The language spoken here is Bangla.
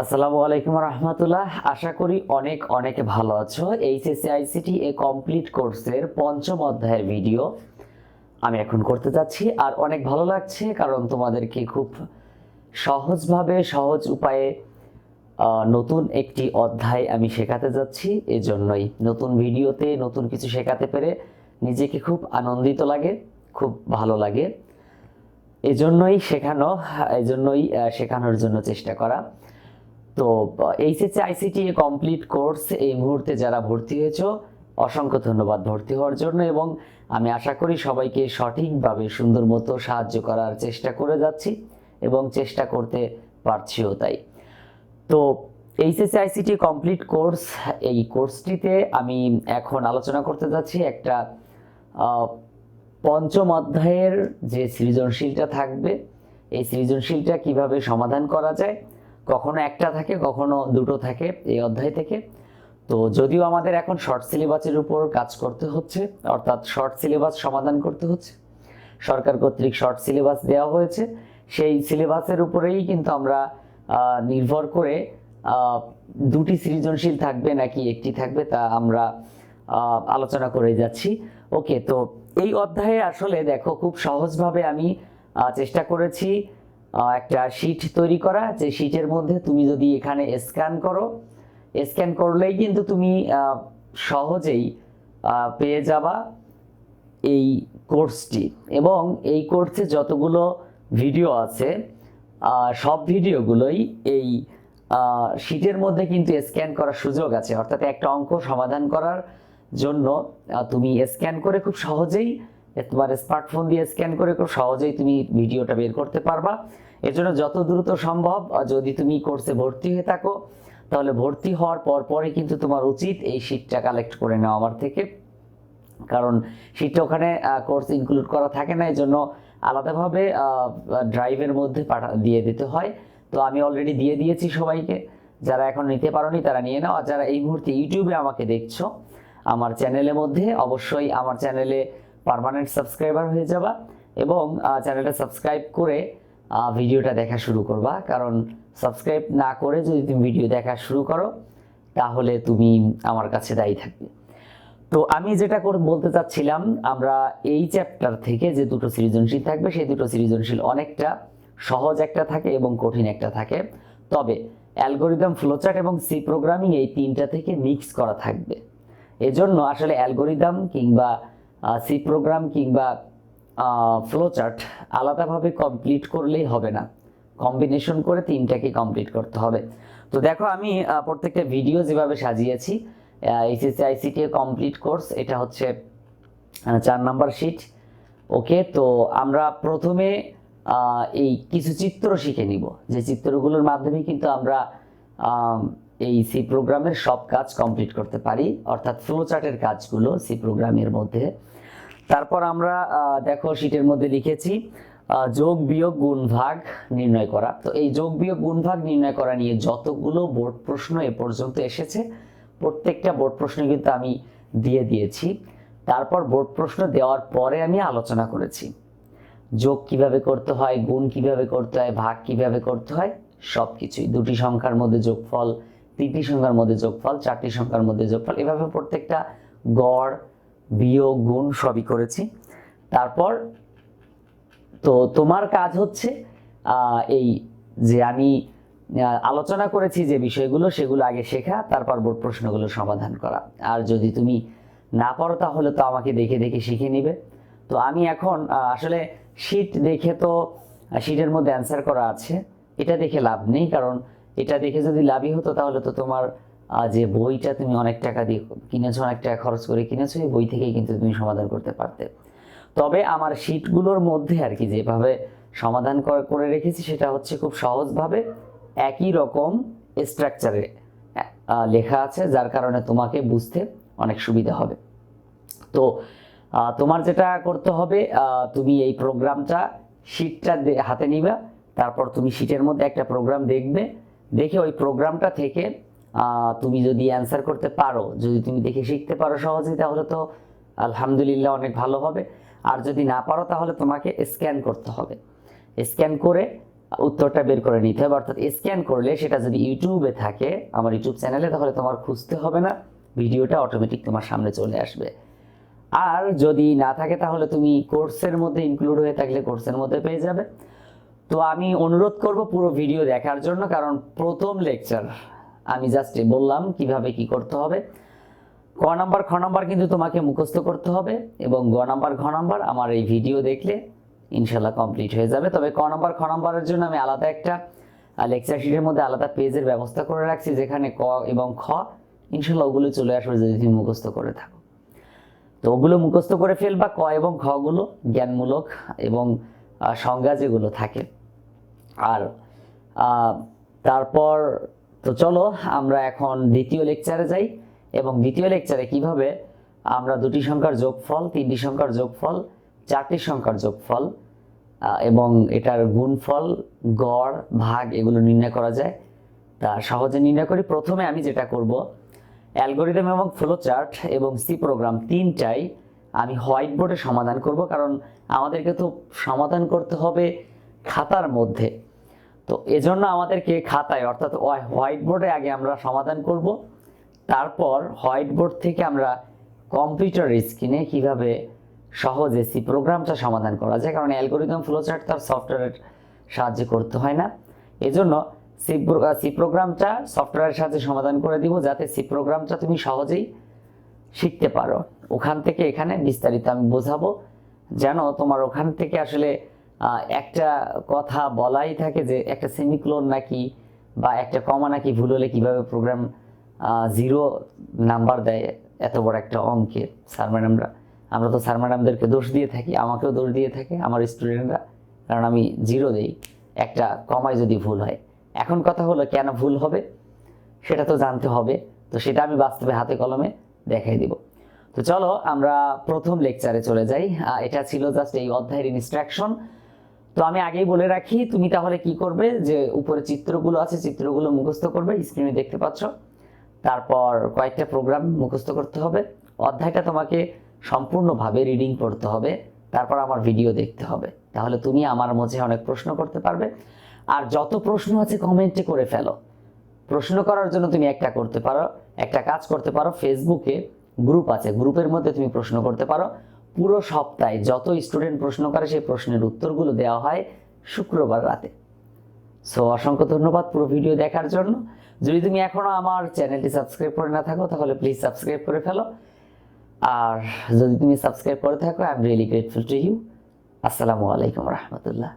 আসসালামু আলাইকুম রহমতুল্লাহ। আশা করি অনেক অনেক ভালো আছো। এইচএসসি আইসিটি এ কমপ্লিট কোর্সের পঞ্চম অধ্যায়ের ভিডিও আমি এখন করতে যাচ্ছি, আর অনেক ভালো লাগছে কারণ তোমাদেরকে খুব সহজভাবে সহজ উপায়ে নতুন একটি অধ্যায় আমি শেখাতে যাচ্ছি। এজন্যই নতুন ভিডিওতে নতুন কিছু শেখাতে পেরে নিজেকে খুব আনন্দিত লাগে, খুব ভালো লাগে। এজন্যই শেখানোর জন্য চেষ্টা করা। তো এইচএসসি আইসিটি কমপ্লিট কোর্স এই মুহূর্তে যারা ভর্তি হয়েছো অসংখ্য ধন্যবাদ ভর্তি হওয়ার জন্য, এবং আমি আশা করি সবাইকে সঠিকভাবে সুন্দর মতো সাহায্য করার চেষ্টা করে যাচ্ছি এবং চেষ্টা করতে পারছিও। তাই তো এইচএসসি আইসিটি কমপ্লিট কোর্স, এই কোর্সটিতে আমি এখন আলোচনা করতে যাচ্ছি একটা পঞ্চম অধ্যায়ের যে সৃজনশীলটা থাকবে, এই সৃজনশীলটা কিভাবে সমাধান করা যায়। কখনো একটা থাকে, কখনো দুটো থাকে এই অধ্যায় থেকে। তো যদিও আমাদের এখন শর্ট সিলেবাসের উপর কাজ করতে হচ্ছে, অর্থাৎ শর্ট সিলেবাস সমাধান করতে হচ্ছে, সরকার কর্তৃক শর্ট সিলেবাস দেওয়া হয়েছে, সেই সিলেবাসের উপরেই কিন্তু আমরা নির্ভর করে দুটি সৃজনশীল থাকবে নাকি একটি থাকবে তা আমরা আলোচনা করে যাচ্ছি। ওকে, তো এই অধ্যায়ে আসলে দেখো খুব সহজভাবে আমি চেষ্টা করেছি একটা শীট তৈরি করা, যে শীটের মধ্যে তুমি যদি এখানে স্ক্যান করলেই কিন্তু তুমি সহজেই পেয়ে যাবা এই কোর্সটি। এবং এই কোর্সে যতগুলো ভিডিও আছে সব ভিডিওগুলোই এই শীটের মধ্যে কিন্তু স্ক্যান করার সুযোগ আছে, অর্থাৎ একটা অঙ্ক সমাধান করার জন্য তুমি স্ক্যান করে খুব সহজেই তোমার স্মার্টফোন দিয়ে স্ক্যান করে খুব সহজেই তুমি ভিডিওটা বের করতে পারবা। এর জন্য যত দ্রুত সম্ভব যদি তুমি কোর্সে ভর্তি হয়ে থাকো তাহলে ভর্তি হওয়ার পরই কিন্তু তোমার উচিত এই শীটটা কালেক্ট করে নেওয়া আমার থেকে, কারণ শীটটা ওখানে কোর্স ইনক্লুড করা থাকে না, এই জন্য আলাদাভাবে ড্রাইভের মধ্যে দিয়ে দিতে হয়। তো আমি অলরেডি দিয়ে দিয়েছি সবাইকে, যারা এখন নিতে পারোনি তারা নিয়ে নাও। আর যারা এই মুহূর্তে ইউটিউবে আমাকে দেখছো আমার চ্যানেলের মধ্যে, অবশ্যই আমার চ্যানেলে পার্মানেন্ট সাবস্ক্রাইবার হয়ে যাবা এবং চ্যানেলটা সাবস্ক্রাইব করে ভিডিওটা দেখা শুরু করবা, কারণ সাবস্ক্রাইব না করে যদি তুমি ভিডিও দেখা শুরু করো তাহলে তুমি আমার কাছে দায়ী থাকবে। তো আমি যেটা বলতে চাচ্ছিলাম, আমরা এই চ্যাপ্টার থেকে যে দুটো সৃজনশীল থাকবে সেই দুটো সৃজনশীল অনেকটা সহজ একটা থাকে এবং কঠিন একটা থাকে, তবে অ্যালগোরিদম, ফ্লোচার্ট এবং সি প্রোগ্রামিং এই তিনটা থেকে মিক্স করা থাকবে। এজন্য আসলে অ্যালগোরিদম কিংবা সি প্রোগ্রাম কিংবা ফ্লোচার্ট আলাদাভাবে কমপ্লিট করলেই হবে না, কম্বিনেশন করে তিনটাকে কমপ্লিট করতে হবে। তো দেখো আমি প্রত্যেকটা ভিডিও যেভাবে সাজিয়েছি, এইচএসসি আইসিটি কমপ্লিট কোর্স, এটা হচ্ছে 4 নাম্বার শীট। ওকে, তো আমরা প্রথমে এই কিছু চিত্র শিখে নিব, যে চিত্রগুলোর মাধ্যমে কিন্তু আমরা এই সি প্রোগ্রামের সব কাজ কমপ্লিট করতে পারি, অর্থাৎ ফ্লোচার্টের কাজগুলো সি প্রোগ্রামের মধ্যে। তারপর আমরা দেখো শীটের মধ্যে লিখেছি যোগ বিয়োগ গুণ ভাগ নির্ণয় করা। তো এই যোগ বিয়োগ গুণ ভাগ নির্ণয় করা নিয়ে যতগুলো বোর্ড প্রশ্ন এ পর্যন্ত এসেছে প্রত্যেকটা বোর্ড প্রশ্ন কিন্তু আমি দিয়ে দিয়েছি। তারপর বোর্ড প্রশ্ন দেওয়ার পরে আমি আলোচনা করেছি যোগ কিভাবে করতে হয়, গুণ কিভাবে করতে হয়, ভাগ কিভাবে করতে হয়, সব কিছুই। দুটি সংখ্যার মধ্যে যোগফল, তিনটি সংখ্যার মধ্যে যোগফল, চারটি সংখ্যার মধ্যে যোগফল, এভাবে প্রত্যেকটা গড়, বিয়োগ, গুণ সবই করেছি। তারপর তো তোমার কাজ হচ্ছে এই যে আমি আলোচনা করেছি যে বিষয়গুলো সেগুলো আগে শেখা, তারপর বোর্ড প্রশ্নগুলো সমাধান করা। আর যদি তুমি না পারো তাহলে তো আমাকে দেখে দেখে শিখে নিবে। তো আমি এখন আসলে শীট দেখে, তো শীটের মধ্যে অ্যান্সার করা আছে, এটা দেখে লাভ নেই, কারণ এটা দেখে যদি লাভই হতো তাহলে তো তোমার যে বইটা তুমি অনেক টাকা দিয়ে কিনেছো, অনেক টাকা খরচ করে কিনেছো, এই বই থেকেই কিন্তু তুমি সমাধান করতে পারতে। তবে আমার শীটগুলোর মধ্যে আর কি যেভাবে সমাধান করে রেখেছি সেটা হচ্ছে খুব সহজভাবে একই রকম স্ট্রাকচারে লেখা আছে, যার কারণে তোমাকে বুঝতে অনেক সুবিধা হবে। তো তোমার যেটা করতে হবে, তুমি এই প্রোগ্রামটা শীটটা হাতে নিবা, তারপর তুমি শীটের মধ্যে একটা প্রোগ্রাম দেখবে, দেখে ওই প্রোগ্রামটা থেকে তুমি যদি অ্যান্সার করতে পারো, যদি তুমি দেখে শিখতে পারো সহজেই, তাহলে তো আলহামদুলিল্লাহ অনেক ভালো হবে। আর যদি না পারো তাহলে তোমাকে স্ক্যান করতে হবে, স্ক্যান করে উত্তরটা বের করে নিতে হবে, অর্থাৎ স্ক্যান করলে সেটা যদি ইউটিউবে থাকে আমার ইউটিউব চ্যানেলে, তাহলে তোমার খুঁজতে হবে না, ভিডিওটা অটোমেটিক তোমার সামনে চলে আসবে। আর যদি না থাকে তাহলে তুমি কোর্সের মধ্যে ইনক্লুড হয়ে থাকলে কোর্সের মধ্যে পেয়ে যাবে। তো আমি অনুরোধ করব পুরো ভিডিও দেখার জন্য, কারণ প্রথম লেকচার আমি জাস্ট বললাম কিভাবে কি করতে হবে। ক নাম্বার খ নাম্বার কিন্তু তোমাকে মুখস্থ করতে হবে, এবং গ নাম্বার ঘ নাম্বার আমার এই ভিডিও দেখলে ইনশাল্লাহ কমপ্লিট হয়ে যাবে। তবে ক নাম্বার খ নাম্বারের জন্য আমি আলাদা একটা লেকচার শিটের মধ্যে আলাদা পেজের ব্যবস্থা করে রাখছি, যেখানে ক এবং খ ইনশাল্লাহ ওগুলো চলে আসবে যদি তুমি মুখস্থ করে থাকো। তো ওগুলো মুখস্থ করে ফেলবা, ক এবং খ গুলো জ্ঞানমূলক এবং সংজ্ঞা যেগুলো থাকে। আর তারপর তো চলো আমরা এখন দ্বিতীয় লেকচারে যাই, এবং দ্বিতীয় লেকচারে কিভাবে আমরা দুটি সংখ্যার যোগফল, তিনটি সংখ্যার যোগফল, চারটি সংখ্যার যোগফল এবং এটার গুণফল, গড়, ভাগ এগুলো নির্ণয় করা যায় তা সহজে নির্ণয় করি। প্রথমে আমি যেটা করব, অ্যালগরিদম এবং ফ্লো চার্ট এবং সি প্রোগ্রাম তিনটাই আমি হোয়াইট বোর্ডে সমাধান করব, কারণ আমাদেরকে তো সমাধান করতে হবে খাতার মধ্যে। তো এজন্য আমাদেরকে খাতায় অর্থাৎ হোয়াইট বোর্ডে আগে আমরা সমাধান করব, তারপর হোয়াইট বোর্ড থেকে আমরা কম্পিউটার স্ক্রিনে কিভাবে সহজে সি প্রোগ্রামটা সমাধান করা যায়, কারণ অ্যালগরিদম ফ্লো চার্ট তার সফটওয়্যারের সাহায্যে করতে হয় না। এজন্য সি প্রোগ্রামটা সফটওয়্যারের সাহায্যে সমাধান করে দিব, যাতে সি প্রোগ্রামটা তুমি সহজেই শিখতে পারো। ওখান থেকে এখানে বিস্তারিত আমি বোঝাবো, যেন তোমার ওখান থেকে আসলে একটা কথা বলাই থাকে যে একটা সেমিক্লোন নাকি বা একটা কমা নাকি ভুল হলে কিভাবে প্রোগ্রাম 0 নাম্বার দেয় এত বড় একটা অঙ্কের। স্যার ম্যাডামরা, আমরা তো স্যার ম্যাডামদেরকে দোষ দিয়ে থাকি, আমাকেও দোষ দিয়ে থাকে আমার স্টুডেন্টরা, কারণ আমি 0 দেই একটা কমায় যদি ভুল হয়। এখন কথা হলো কেন ভুল হবে সেটা তো জানতে হবে, তো সেটা আমি বাস্তবে হাতে কলমে দেখাই দিব। তো চলো আমরা প্রথম লেকচারে চলে যাই। এটা ছিল জাস্ট এই অধ্যায়ের ইনস্ট্রাকশন। তো আমি আগেই বলে রাখি, তুমি তাহলে কি করবে, যে উপরে চিত্রগুলো আছে চিত্রগুলো মুখস্থ করবে, স্ক্রিনে দেখতে পাচ্ছ। তারপর কয়েকটা প্রোগ্রাম মুখস্থ করতে হবে, অধ্যায়টা তোমাকে সম্পূর্ণভাবে রিডিং পড়তে হবে, তারপর আমার ভিডিও দেখতে হবে, তাহলে তুমি আমার মধ্যে অনেক প্রশ্ন করতে পারবে। আর যত প্রশ্ন আছে কমেন্টে করে ফেলো। প্রশ্ন করার জন্য তুমি একটা করতে পারো, একটা কাজ করতে পারো, ফেসবুকে গ্রুপ আছে, গ্রুপের মধ্যে তুমি প্রশ্ন করতে পারো। পুরো সপ্তাহে যত স্টুডেন্ট প্রশ্ন করে সেই প্রশ্নের উত্তরগুলো দেওয়া হয় শুক্রবার রাতে। সো অসংখ্য ধন্যবাদ পুরো ভিডিও দেখার জন্য। যদি তুমি এখনো আমার চ্যানেলটি সাবস্ক্রাইব করে না থাকো তাহলে প্লিজ সাবস্ক্রাইব করে ফেলো, আর যদি তুমি সাবস্ক্রাইব করে থাকো I am really grateful to you. আসসালামু আলাইকুম রহমতুল্লাহ।